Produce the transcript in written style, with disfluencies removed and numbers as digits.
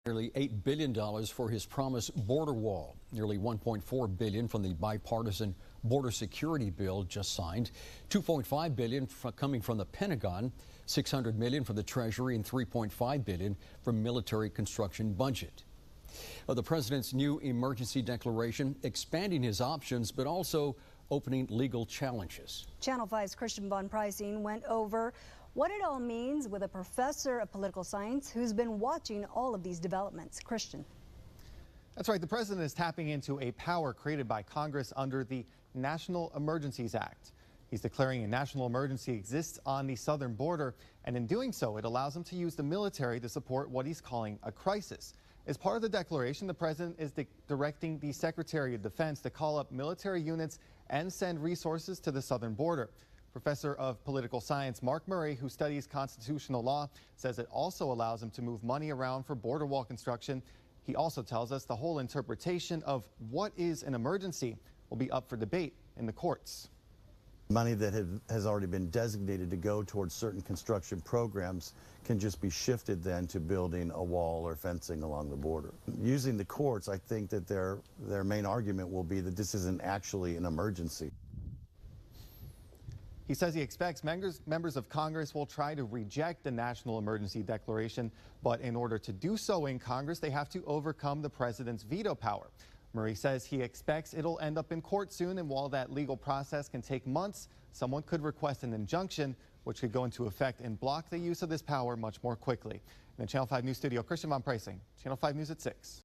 Nearly $8 billion for his promised border wall. Nearly $1.4 billion from the bipartisan border security bill just signed. $2.5 billion coming from the Pentagon, $600 million from the Treasury, and $3.5 billion from military construction budget. The president's new emergency declaration expanding his options, but also opening legal challenges. Channel 5's Christian von Preissing went over what it all means with a professor of political science who's been watching all of these developments. Christian. That's right. The president is tapping into a power created by Congress under the National Emergencies Act. He's declaring a national emergency exists on the southern border, and in doing so, it allows him to use the military to support what he's calling a crisis. As part of the declaration, the president is directing the Secretary of Defense to call up military units and send resources to the southern border. Professor of political science Mark Murray, who studies constitutional law, says it also allows him to move money around for border wall construction. He also tells us the whole interpretation of what is an emergency will be up for debate in the courts. Money that has already been designated to go towards certain construction programs can just be shifted then to building a wall or fencing along the border. Using the courts, I think that their main argument will be that this isn't actually an emergency. He says he expects members of Congress will try to reject the national emergency declaration, but in order to do so in Congress, they have to overcome the president's veto power. Murray says he expects it'll end up in court soon, and while that legal process can take months, someone could request an injunction, which could go into effect and block the use of this power much more quickly. In the Channel 5 News studio, Christian von Preissing, Channel 5 News at 6.